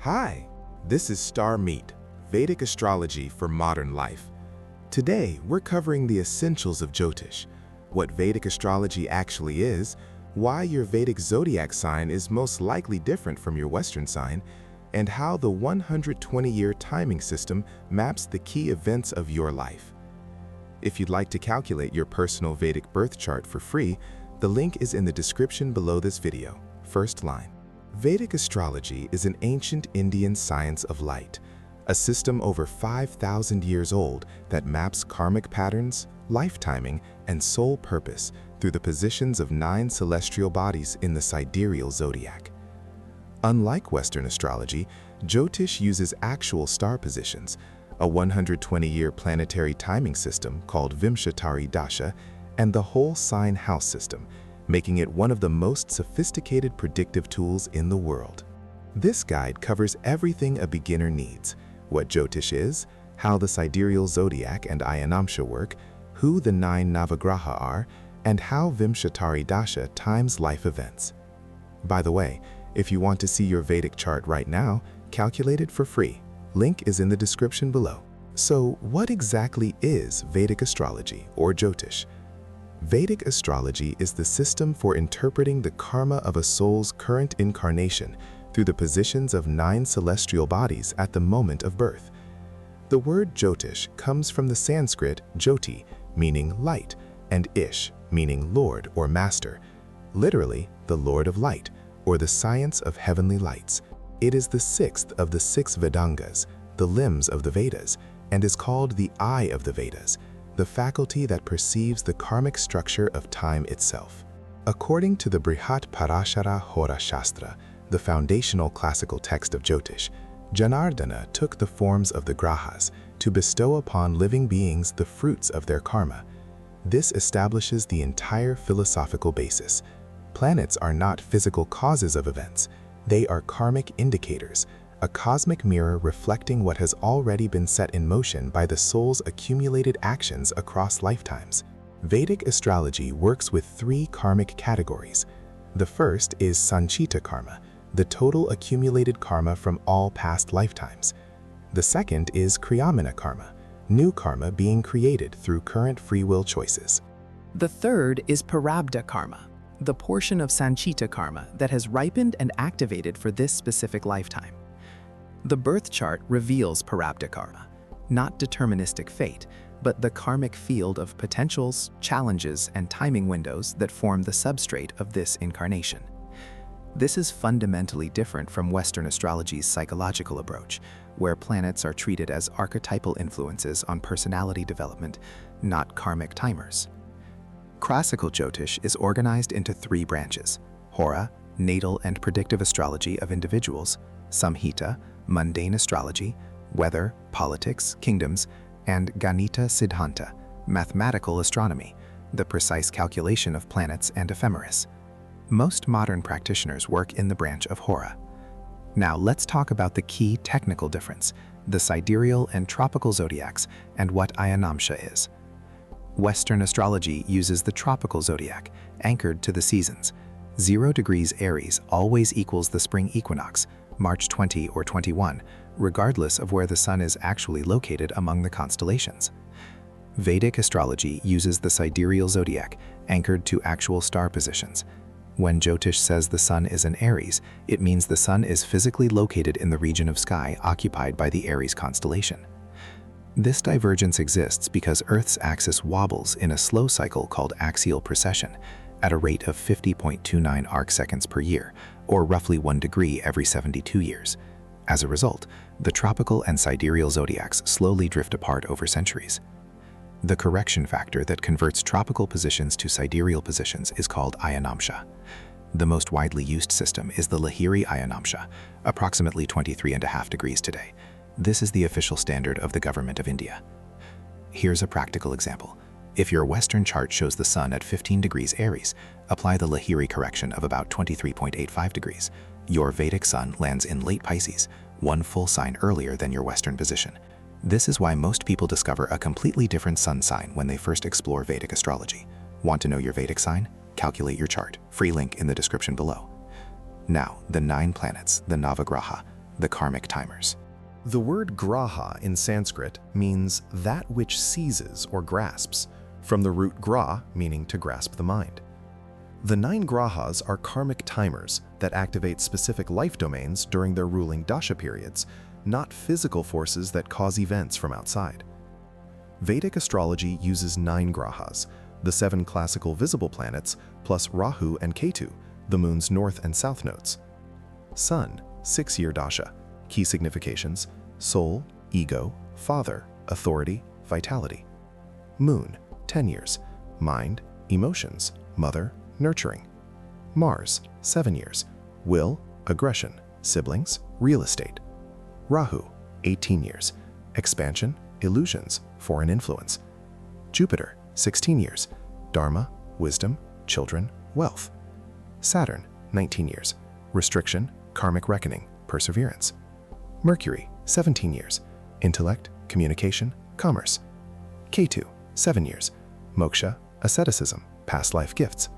Hi, this is StarMeet, Vedic Astrology for Modern Life. Today, we're covering the essentials of Jyotish, what Vedic astrology actually is, why your Vedic zodiac sign is most likely different from your Western sign, and how the 120-year timing system maps the key events of your life. If you'd like to calculate your personal Vedic birth chart for free, the link is in the description below this video. First line. Vedic astrology is an ancient Indian science of light, a system over 5,000 years old that maps karmic patterns, life timing, and soul purpose through the positions of 9 celestial bodies in the Sidereal Zodiac. Unlike Western astrology, Jyotish uses actual star positions, a 120-year planetary timing system called Vimshottari Dasha, and the whole sign house system, making it one of the most sophisticated predictive tools in the world. This guide covers everything a beginner needs: what Jyotish is, how the Sidereal Zodiac and Ayanamsha work, who the 9 Navagraha are, and how Vimshottari Dasha times life events. By the way, if you want to see your Vedic chart right now, calculate it for free. Link is in the description below. So, what exactly is Vedic astrology, or Jyotish? Vedic astrology is the system for interpreting the karma of a soul's current incarnation through the positions of 9 celestial bodies at the moment of birth. The word Jyotish comes from the Sanskrit Jyoti, meaning light, and Ish, meaning Lord or Master, literally the Lord of Light, or the science of heavenly lights. It is the 6th of the 6 Vedangas, the limbs of the Vedas, and is called the eye of the Vedas, the faculty that perceives the karmic structure of time itself. According to the Brihat Parashara Hora Shastra, the foundational classical text of Jyotish, Janardana took the forms of the grahas to bestow upon living beings the fruits of their karma. This establishes the entire philosophical basis. Planets are not physical causes of events. They are karmic indicators, a cosmic mirror reflecting what has already been set in motion by the soul's accumulated actions across lifetimes. Vedic astrology works with 3 karmic categories. The first is Sanchita karma, the total accumulated karma from all past lifetimes. The second is Kriyamana karma, new karma being created through current free will choices. The third is Prarabdha karma, the portion of Sanchita karma that has ripened and activated for this specific lifetime. The birth chart reveals Prarabdha karma, not deterministic fate, but the karmic field of potentials, challenges, and timing windows that form the substrate of this incarnation. This is fundamentally different from Western astrology's psychological approach, where planets are treated as archetypal influences on personality development, not karmic timers. Classical Jyotish is organized into 3 branches: Hora, natal and predictive astrology of individuals; Samhita, mundane astrology, weather, politics, kingdoms; and Ganita Siddhanta, mathematical astronomy, the precise calculation of planets and ephemeris. Most modern practitioners work in the branch of Hora. Now let's talk about the key technical difference, the sidereal and tropical zodiacs, and what Ayanamsha is. Western astrology uses the tropical zodiac, anchored to the seasons. 0 degrees Aries always equals the spring equinox, March 20 or 21, regardless of where the sun is actually located among the constellations. Vedic astrology uses the sidereal zodiac, anchored to actual star positions. When Jyotish says the sun is in Aries, it means the sun is physically located in the region of sky occupied by the Aries constellation. This divergence exists because Earth's axis wobbles in a slow cycle called axial precession, at a rate of 50.29 arcseconds per year, or roughly 1 degree every 72 years. As a result, the tropical and sidereal zodiacs slowly drift apart over centuries. The correction factor that converts tropical positions to sidereal positions is called Ayanamsha. The most widely used system is the Lahiri Ayanamsha, approximately 23.5 degrees today. This is the official standard of the Government of India. Here's a practical example. If your Western chart shows the sun at 15 degrees Aries, apply the Lahiri correction of about 23.85 degrees. Your Vedic sun lands in late Pisces, 1 full sign earlier than your Western position. This is why most people discover a completely different sun sign when they first explore Vedic astrology. Want to know your Vedic sign? Calculate your chart. Free link in the description below. Now, the 9 planets, the Navagraha, the karmic timers. The word graha in Sanskrit means that which seizes or grasps, from the root gra, meaning to grasp the mind. The 9 grahas are karmic timers that activate specific life domains during their ruling dasha periods, not physical forces that cause events from outside. Vedic astrology uses 9 grahas, the 7 classical visible planets, plus Rahu and Ketu, the moon's north and south nodes. Sun, 6-year dasha. Key significations: soul, ego, father, authority, vitality. Moon, 10 years. Mind, emotions, mother, nurturing. Mars, 7 years. Will, aggression, siblings, real estate. Rahu, 18 years. Expansion, illusions, foreign influence. Jupiter, 16 years. Dharma, wisdom, children, wealth. Saturn, 19 years. Restriction, karmic reckoning, perseverance. Mercury, 17 years. Intellect, communication, commerce. Ketu, 7 years. Moksha, asceticism, past life gifts.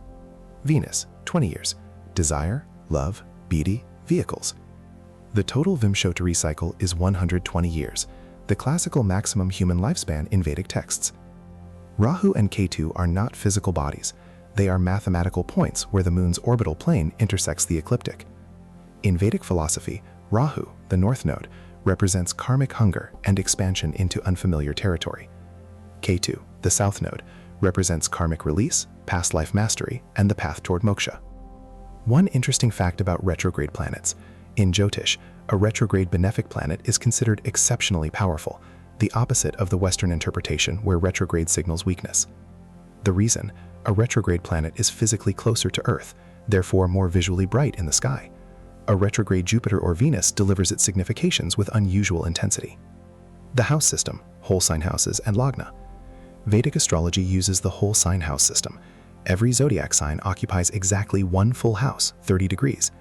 Venus, 20 years. Desire, love, beauty, vehicles. The total Vimshottari cycle is 120 years, the classical maximum human lifespan in Vedic texts. Rahu and Ketu are not physical bodies. They are mathematical points where the moon's orbital plane intersects the ecliptic. In Vedic philosophy, Rahu, the north node, represents karmic hunger and expansion into unfamiliar territory. Ketu, the south node, represents karmic release, past life mastery, and the path toward moksha. One interesting fact about retrograde planets: in Jyotish, a retrograde benefic planet is considered exceptionally powerful, the opposite of the Western interpretation where retrograde signals weakness. The reason: a retrograde planet is physically closer to Earth, therefore more visually bright in the sky. A retrograde Jupiter or Venus delivers its significations with unusual intensity. The house system, whole sign houses, and Lagna. Vedic astrology uses the whole sign house system. Every zodiac sign occupies exactly one full house, 30 degrees.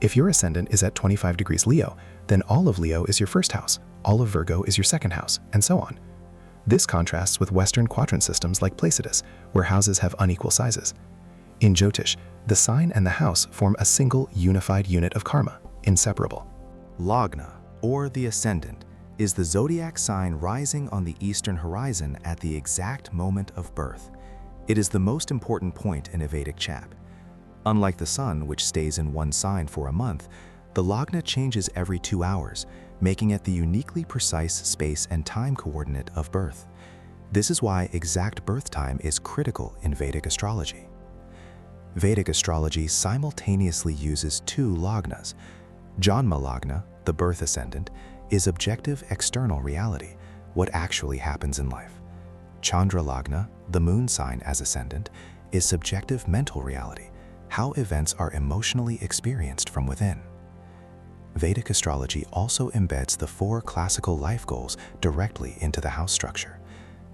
If your ascendant is at 25 degrees Leo, then all of Leo is your first house, all of Virgo is your second house, and so on. This contrasts with Western quadrant systems like Placidus, where houses have unequal sizes. In Jyotish, the sign and the house form a single unified unit of karma, inseparable. Lagna, or the Ascendant, is the zodiac sign rising on the eastern horizon at the exact moment of birth. It is the most important point in a Vedic chart. Unlike the sun, which stays in one sign for a month, the Lagna changes every 2 hours, making it the uniquely precise space and time coordinate of birth. This is why exact birth time is critical in Vedic astrology. Vedic astrology simultaneously uses 2 Lagnas. Janma Lagna, the birth ascendant, is objective external reality, what actually happens in life. Chandra Lagna, the moon sign as ascendant, is subjective mental reality, how events are emotionally experienced from within. Vedic astrology also embeds the 4 classical life goals directly into the house structure.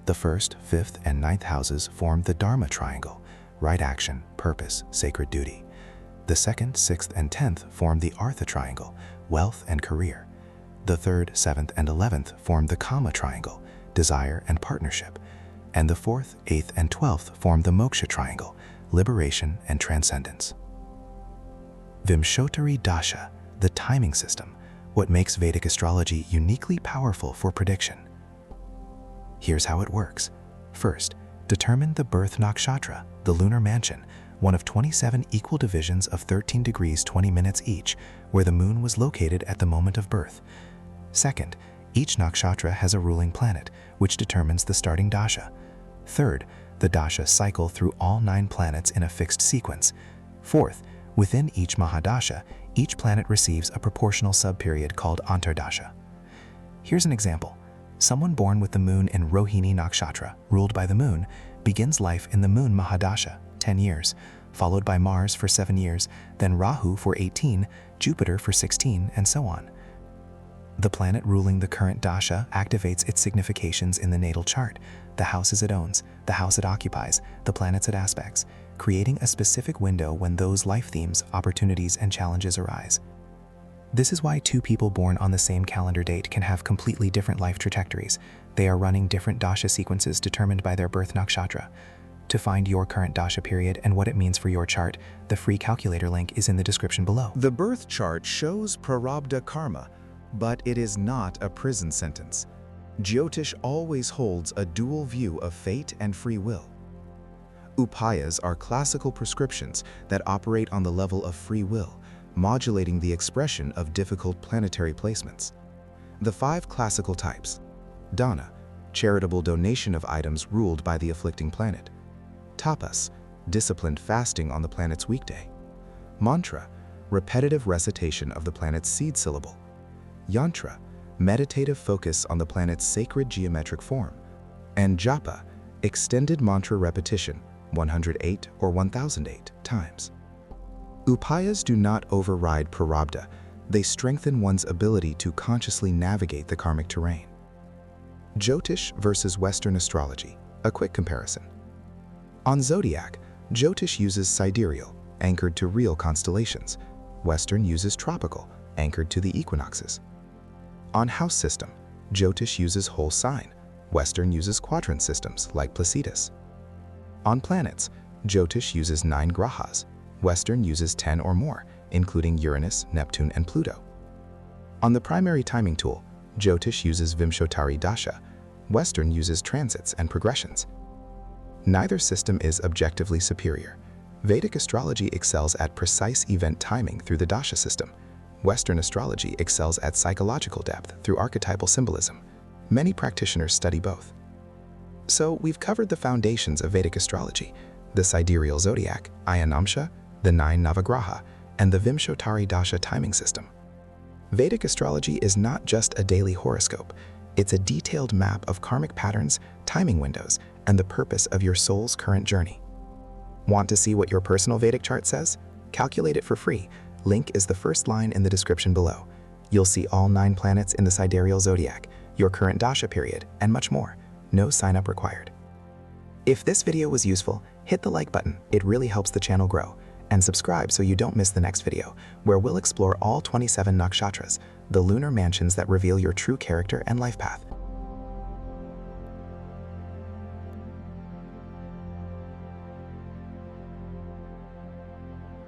The 1st, 5th, and 9th houses form the Dharma triangle: right action, purpose, sacred duty. The 2nd, 6th, and 10th form the Artha triangle: wealth and career. The 3rd, 7th, and 11th form the Kama triangle: desire and partnership. And the 4th, 8th, and 12th form the Moksha triangle: liberation and transcendence. Vimshottari Dasha, the timing system, what makes Vedic astrology uniquely powerful for prediction. Here's how it works. First, determine the birth nakshatra, the lunar mansion, one of 27 equal divisions of 13 degrees 20 minutes each, where the moon was located at the moment of birth. Second, each nakshatra has a ruling planet, which determines the starting dasha. Third, the dasha cycle through all 9 planets in a fixed sequence. Fourth, within each mahadasha, each planet receives a proportional subperiod called antardasha. Here's an example. Someone born with the moon in Rohini nakshatra, ruled by the moon, begins life in the moon mahadasha, 10 years, followed by Mars for 7 years, then Rahu for 18, Jupiter for 16, and so on. The planet ruling the current dasha activates its significations in the natal chart: the houses it owns, the house it occupies, the planets it aspects, creating a specific window when those life themes, opportunities, and challenges arise. This is why 2 people born on the same calendar date can have completely different life trajectories. They are running different dasha sequences determined by their birth nakshatra. To find your current dasha period and what it means for your chart, the free calculator link is in the description below. The birth chart shows prarabdha karma, But it is not a prison sentence. Jyotish always holds a dual view of fate and free will. Upayas are classical prescriptions that operate on the level of free will, modulating the expression of difficult planetary placements. The 5 classical types: Dana, charitable donation of items ruled by the afflicting planet; Tapas, disciplined fasting on the planet's weekday; Mantra, repetitive recitation of the planet's seed syllable; Yantra, meditative focus on the planet's sacred geometric form; and Japa, extended mantra repetition 108 or 1008 times. Upayas do not override prarabdha, they strengthen one's ability to consciously navigate the karmic terrain. Jyotish versus Western astrology, a quick comparison. On Zodiac, Jyotish uses sidereal, anchored to real constellations. Western uses tropical, anchored to the equinoxes. On house system, Jyotish uses whole sign. Western uses quadrant systems like Placidus. On planets, Jyotish uses 9 grahas. Western uses 10 or more, including Uranus, Neptune, and Pluto. On the primary timing tool, Jyotish uses Vimshottari Dasha. Western uses transits and progressions. Neither system is objectively superior. Vedic astrology excels at precise event timing through the Dasha system. Western astrology excels at psychological depth through archetypal symbolism. Many practitioners study both. So we've covered the foundations of Vedic astrology: the Sidereal Zodiac, Ayanamsha, the 9 Navagraha, and the Vimshottari Dasha timing system. Vedic astrology is not just a daily horoscope. It's a detailed map of karmic patterns, timing windows, and the purpose of your soul's current journey. Want to see what your personal Vedic chart says? Calculate it for free. Link is the first line in the description below. You'll see all 9 planets in the Sidereal Zodiac, your current Dasha period, and much more. No sign-up required. If this video was useful, hit the like button. It really helps the channel grow. And subscribe so you don't miss the next video, where we'll explore all 27 nakshatras, the lunar mansions that reveal your true character and life path.